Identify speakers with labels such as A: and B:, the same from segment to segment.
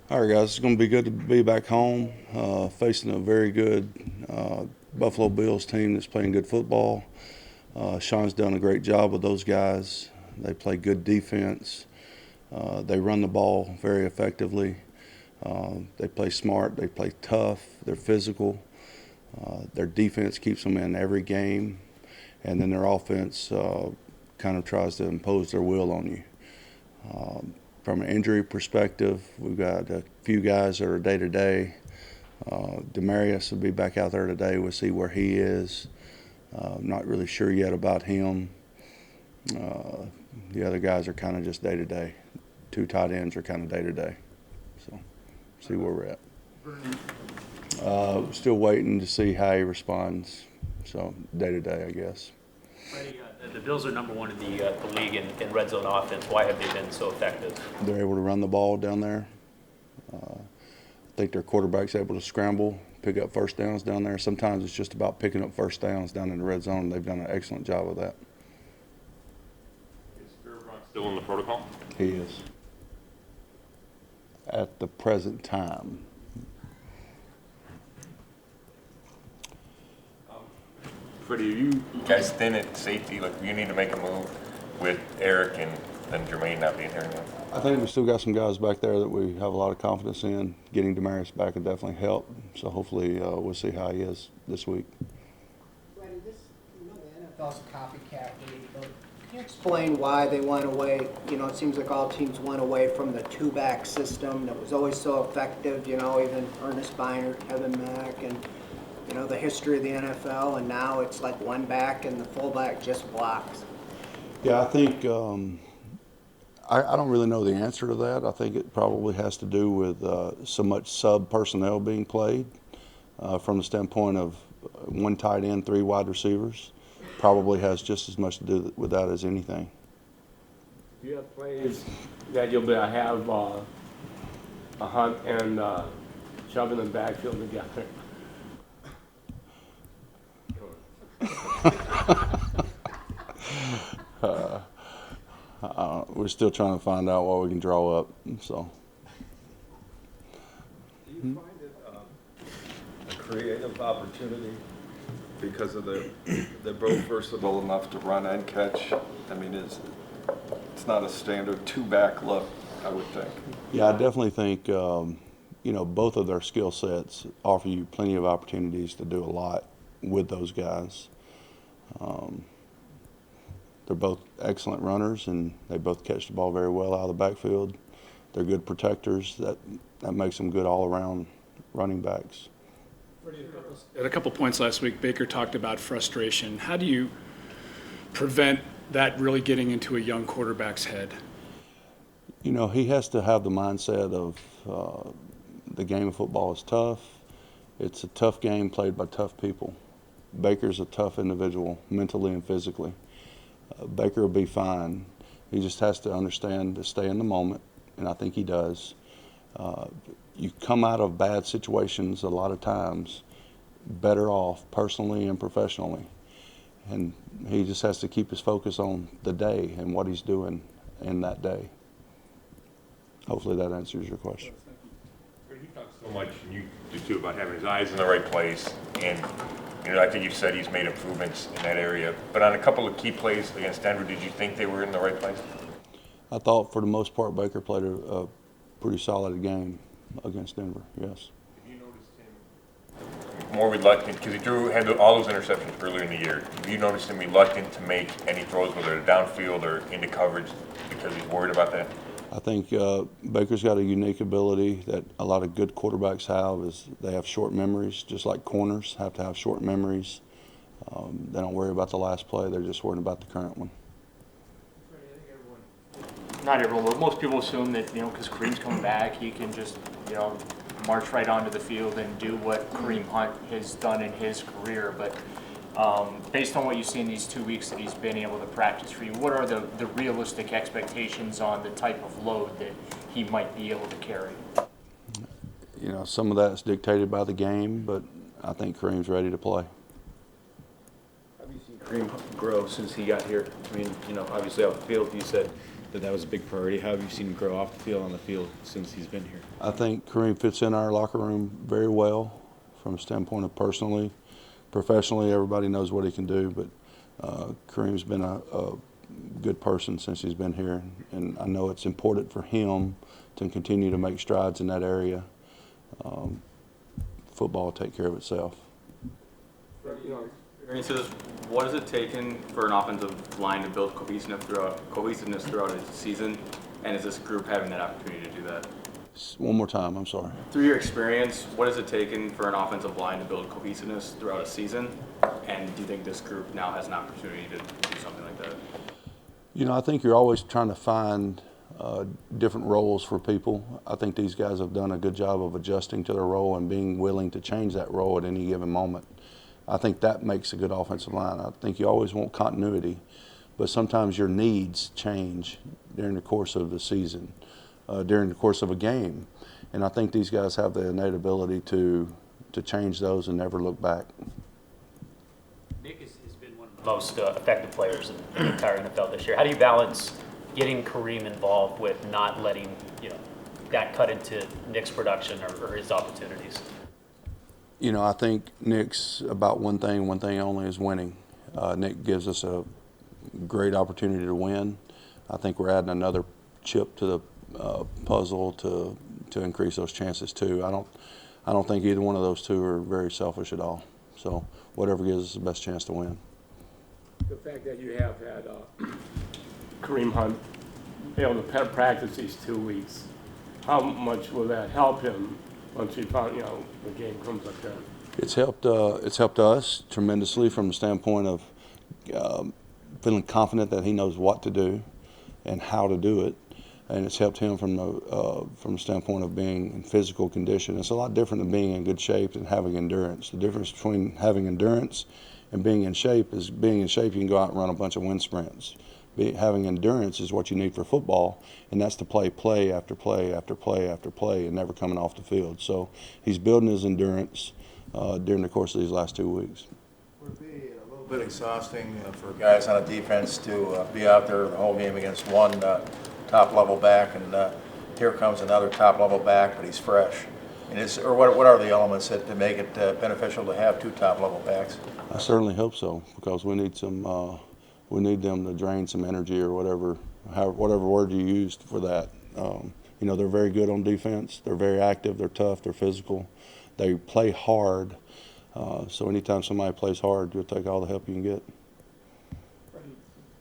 A: All right, guys, it's going to be good to be back home, facing a very good Buffalo Bills team that's playing good football. Sean's done a great job with those guys. They play good defense. They run the ball very effectively. They play smart. They play tough. They're physical. Their defense keeps them in every game, and then their offense kind of tries to impose their will on you. From an injury perspective, we've got a few guys that are day-to-day. Demarius will be back out there today. We'll see where he is. Not really sure yet about him. The other guys are kind of just day-to-day. Two tight ends are kind of day-to-day. So, see where we're at. Still waiting to see how he responds. So, day-to-day, I guess.
B: Freddie, the Bills are number one in the league in red zone offense. Why have they been so effective?
A: They're able to run the ball down there. I think their quarterback's able to scramble, pick up first downs down there. Sometimes it's just about picking up first downs down in the red zone. They've done an excellent job of that.
C: Is Fairbrother still in the protocol?
A: He is. At the present time.
C: Freddie, are you guys thin at safety? Like, you need to make a move with Eric and then Jermaine not being here anymore?
A: I think we still got some guys back there that we have a lot of confidence in. Getting Demarius back would definitely help. So hopefully we'll see how he is this week.
D: Freddie, the NFL's a copycat league, but can you explain why they went away? It seems like all teams went away from the two-back system that was always so effective, even Ernest Biner, Kevin Mack, and the history of the NFL, and now it's like one back and the fullback just blocks.
A: Yeah, I think I don't really know the answer to that. I think it probably has to do with so much sub personnel being played from the standpoint of one tight end, three wide receivers. Probably has just as much to do with that as anything.
E: Do you have plays that you'll have a Hunt and Chubb in the backfield together?
A: We're still trying to find out what we can draw up. So.
F: Do you find it a creative opportunity because of they're both versatile enough to run and catch? I mean, it's not a standard two-back look, I would think.
A: Yeah, I definitely think both of their skill sets offer you plenty of opportunities to do a lot with those guys. They're both excellent runners, and they both catch the ball very well out of the backfield. They're good protectors. That makes them good all-around running backs.
G: At a couple points last week, Baker talked about frustration. How do you prevent that really getting into a young quarterback's head?
A: He has to have the mindset of the game of football is tough. It's a tough game played by tough people. Baker's a tough individual, mentally and physically. Baker will be fine. He just has to understand to stay in the moment, and I think he does. You come out of bad situations a lot of times better off personally and professionally. And he just has to keep his focus on the day and what he's doing in that day. Hopefully that answers your question.
C: He talks so much, and you do too, about having his eyes in the right place. And I think you said he's made improvements in that area. But on a couple of key plays against Denver, did you think they were in the right place?
A: I thought for the most part Baker played a pretty solid game against Denver, yes.
C: Have you noticed him more reluctant, because he had all those interceptions earlier in the year. Have you noticed him reluctant to make any throws, whether they're downfield or into coverage, because he's worried about that?
A: I think Baker's got a unique ability that a lot of good quarterbacks have, is they have short memories, just like corners have to have short memories. They don't worry about the last play, they're just worried about the current one.
B: Not everyone, but most people assume that, because Kareem's coming back, he can just, march right onto the field and do what Kareem Hunt has done in his career. But based on what you've seen these 2 weeks that he's been able to practice for you, what are the realistic expectations on the type of load that he might be able to carry?
A: Some of that's dictated by the game, but I think Kareem's ready to play.
H: Have you seen Kareem grow since he got here? I mean, obviously off the field, you said that was a big priority. How have you seen him grow off the field, on the field, since he's been here?
A: I think Kareem fits in our locker room very well from a standpoint of personally. Professionally, everybody knows what he can do, but Kareem's been a good person since he's been here, and I know it's important for him to continue to make strides in that area. Football will take care of itself.
I: Experiences, what has it taken for an offensive line to build cohesiveness throughout a season, and is this group having that opportunity to do that?
A: One more time, I'm sorry.
I: Through your experience, what has it taken for an offensive line to build cohesiveness throughout a season, and do you think this group now has an opportunity to do something like that?
A: You know, I think you're always trying to find different roles for people. I think these guys have done a good job of adjusting to their role and being willing to change that role at any given moment. I think that makes a good offensive line. I think you always want continuity, but sometimes your needs change during the course of the season, during the course of a game. And I think these guys have the innate ability to change those and never look back.
J: Nick has been one of the most effective players in the entire NFL this year. How do you balance getting Kareem involved with not letting that cut into Nick's production or his opportunities?
A: You know, I think Nick's about one thing only, is winning. Nick gives us a great opportunity to win. I think we're adding another chip to the puzzle to increase those chances too. I don't think either one of those two are very selfish at all. So whatever gives us the best chance to win.
E: The fact that you have had Kareem Hunt able to practice these 2 weeks, how much will that help him once he found, the game comes up there?
A: It's helped us tremendously from the standpoint of feeling confident that he knows what to do and how to do it, and it's helped him from the standpoint of being in physical condition. It's a lot different than being in good shape and having endurance. The difference between having endurance and being in shape is being in shape, you can go out and run a bunch of wind sprints. Having endurance is what you need for football, and that's to play after play after play after play and never coming off the field. So he's building his endurance during the course of these last 2 weeks.
K: Would it be a little bit exhausting for guys on a defense to be out there the whole game against one top-level back, and here comes another top-level back, but he's fresh? And what are the elements that to make it beneficial to have two top-level backs?
A: I certainly hope so, because we need we need them to drain some energy or whatever word you used for that. They're very good on defense. They're very active. They're tough. They're physical. They play hard. So anytime somebody plays hard, you'll take all the help you can get.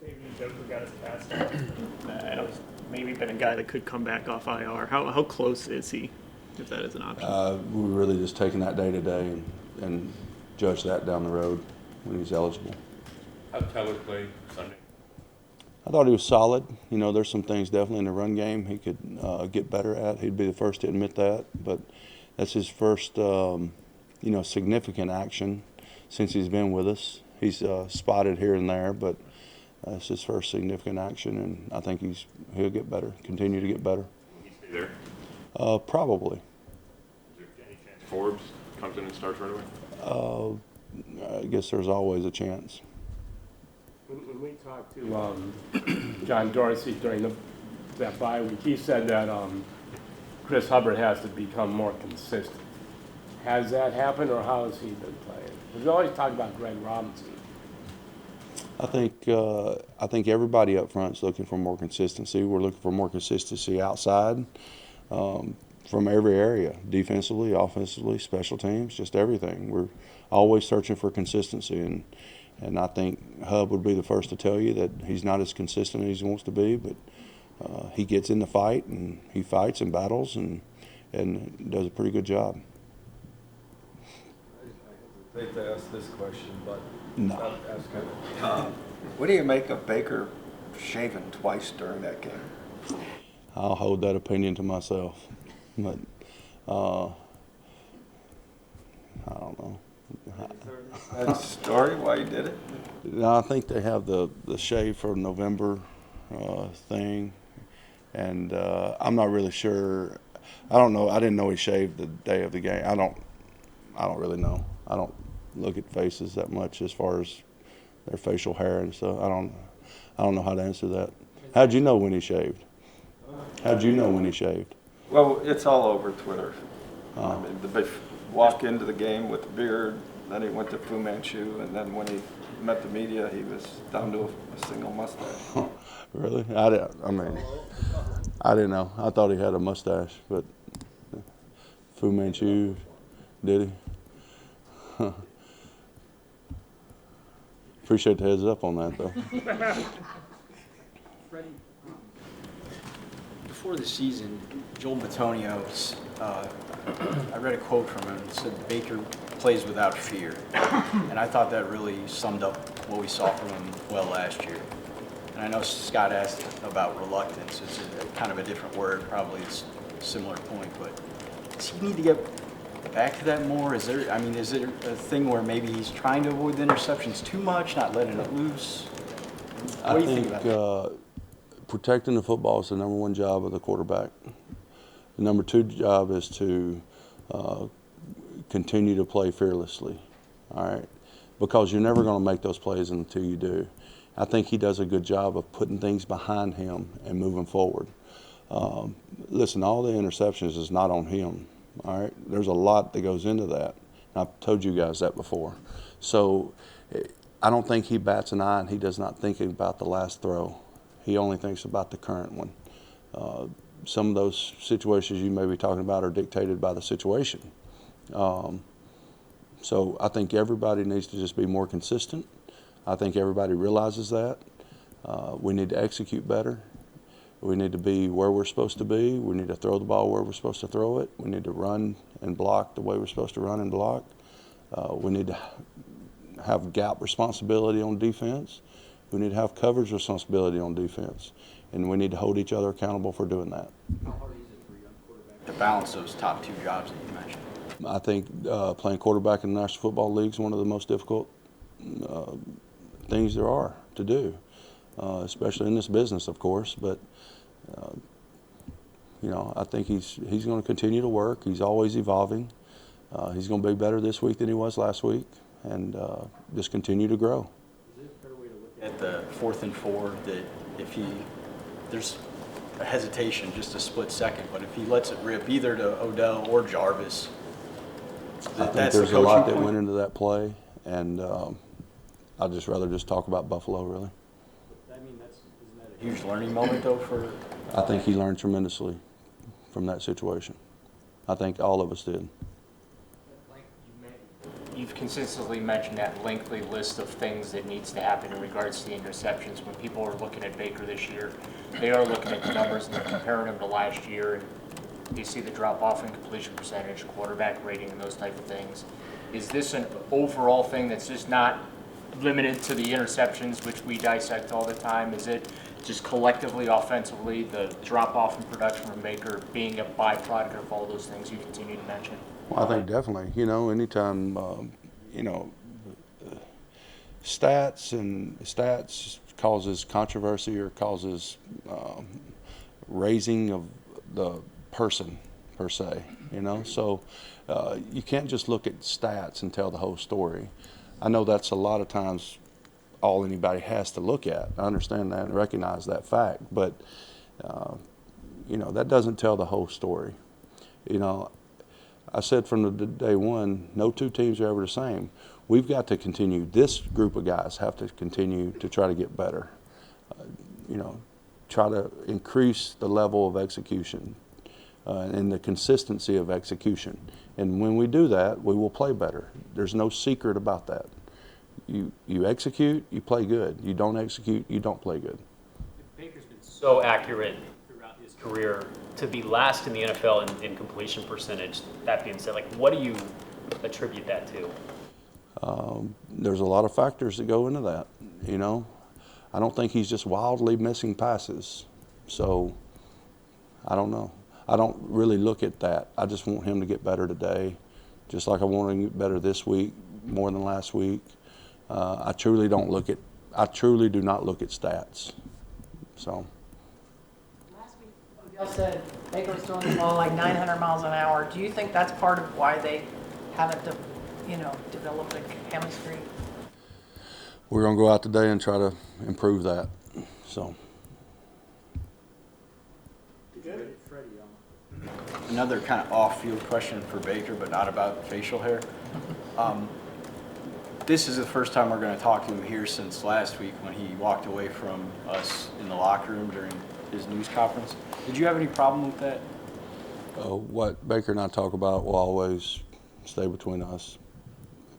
B: David Joker got his pass. I know he's maybe been a guy that could come back off IR. How close is he, if that is an option?
A: We're really just taking that day to day and judge that down the road when he's eligible.
C: How'd Tyler play Sunday?
A: I thought he was solid. There's some things definitely in the run game he could get better at. He'd be the first to admit that, but that's his first, significant action since he's been with us. He's spotted here and there, but it's his first significant action, and I think he'll get better, continue to get better.
C: Will he stay there?
A: Probably.
C: Is there any chance Forbes comes in and starts right away?
A: I guess there's always a chance.
E: When we talked to John Dorsey during that bye week, he said that Chris Hubbard has to become more consistent. Has that happened, or how has he been playing? Because we always talk about Greg Robinson.
A: I think everybody up front is looking for more consistency. We're looking for more consistency outside from every area, defensively, offensively, special teams, just everything. We're always searching for consistency, and I think Hub would be the first to tell you that he's not as consistent as he wants to be, but he gets in the fight, and he fights and battles and does a pretty good job.
F: I hesitate to ask this question, but
A: No.
F: I'll ask it.
K: What do you make of Baker shaving twice during that game?
A: I'll hold that opinion to myself, but I don't know.
F: That story, why you did it?
A: No, I think they have the shave for November thing, and I'm not really sure. I don't know. I didn't know he shaved the day of the game. I don't really know. I don't look at faces that much as far as their facial hair and stuff. I don't know how to answer that.
J: Has
A: How'd you know when he shaved? How'd you know when he shaved?
F: Well, it's all over Twitter. I mean, they walk into the game with a beard, then he went to Fu Manchu, and then when he met the media, he was down to a single mustache.
A: Really? I didn't know. I thought he had a mustache, but Fu Manchu, did he? Huh. Appreciate the heads up on that, though.
L: Freddie, before the season, Joel Bitonio, I read a quote from him that said Baker plays without fear. And I thought that really summed up what we saw from him well last year. And I know Scott asked about reluctance. It's kind of a different word, probably a similar point, but does he need to get back to that more? Is there a thing where maybe he's trying to avoid the interceptions too much, not letting it loose? What do you think about that?
A: Protecting the football is the number one job of the quarterback. The number two job is to continue to play fearlessly, all right? Because you're never going to make those plays until you do. I think he does a good job of putting things behind him and moving forward. Listen, all the interceptions is not on him, all right? There's a lot that goes into that. I've told you guys that before. So I don't think he bats an eye and he does not think about the last throw. He only thinks about the current one. Some of those situations you may be talking about are dictated by the situation. So I think everybody needs to just be more consistent. I think everybody realizes that. We need to execute better. We need to be where we're supposed to be. We need to throw the ball where we're supposed to throw it. We need to run and block the way we're supposed to run and block. We need to have gap responsibility on defense. We need to have coverage responsibility on defense. And we need to hold each other accountable for doing that.
L: How hard is it for a young quarterback to balance those top two jobs that you mentioned?
A: I think playing quarterback in the National Football League is one of the most difficult things there are to do, especially in this business, of course. But you know, I think he's going to continue to work. He's always evolving. He's going to be better this week than he was last week, and just continue to grow.
L: Is it a fair way to look at the 4th and 4 that if there's a hesitation, just a split second, but if he lets it rip either to Odell or Jarvis,
A: I think there's a lot that went into that play, and I'd just rather just talk about Buffalo, really.
L: I mean, isn't that a huge learning moment, though, for...
A: I think he learned tremendously from that situation. I think all of us did.
B: You've consistently mentioned that lengthy list of things that needs to happen in regards to the interceptions. When people are looking at Baker this year, they are looking at the numbers and they're comparing them to last year, and you see the drop-off in completion percentage, quarterback rating, and those type of things. Is this an overall thing that's just not limited to the interceptions, which we dissect all the time? Is it just collectively, offensively, the drop-off in production from Baker being a byproduct of all those things you continue to mention?
A: Well, I think definitely. You know, anytime, you know, stats causes controversy or causes raising of the person per se, you know. So you can't just look at stats and tell the whole story. I know that's a lot of times all anybody has to look at. I understand that and recognize that fact, but you know, that doesn't tell the whole story. You know, I said from the day one, no two teams are ever the same. We've got to continue. This group of guys have to continue to try to get better. You know, try to increase the level of execution and the consistency of execution. And when we do that, we will play better. There's no secret about that. You execute, you play good. You don't execute, you don't play good.
J: Baker's been so accurate throughout his career. To be last in the NFL in completion percentage, that being said, like, what do you attribute that to?
A: There's a lot of factors that go into that, you know. I don't think he's just wildly missing passes. So, I don't know. I don't really look at that. I just want him to get better today, just like I want him to get better this week, more than last week. I truly do not look at stats. So.
M: Last week, Odell said Baker was throwing the ball like 900 miles an hour. Do you think that's part of why they haven't, developed a chemistry?
A: We're going to go out today and try to improve that. So.
L: another kind of off-field question for Baker, but not about facial hair. This is the first time we're going to talk to him here since last week when he walked away from us in the locker room during his news conference. Did you have any problem with that?
A: What Baker and I talk about will always stay between us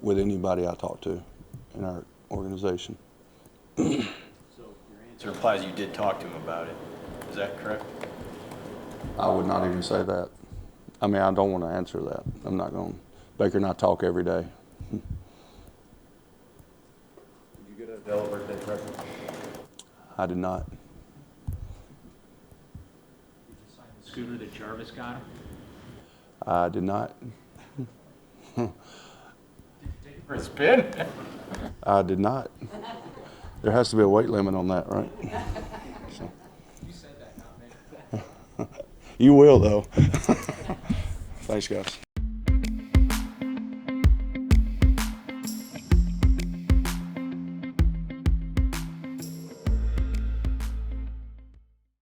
A: with anybody I talk to in our organization.
L: So your answer implies you did talk to him about it. Is that correct?
A: I would not even say that. I mean, I don't want to answer that. I'm not going to. Baker and I talk every day.
K: Did you get a Della birthday present?
A: I did not.
J: Did you sign the scooter that Jarvis got him?
A: I did not.
J: Did you take it for a spin?
A: I did not. There has to be a weight limit on that, right? So.
J: You said that, not me.
A: You will, though. Thanks, guys.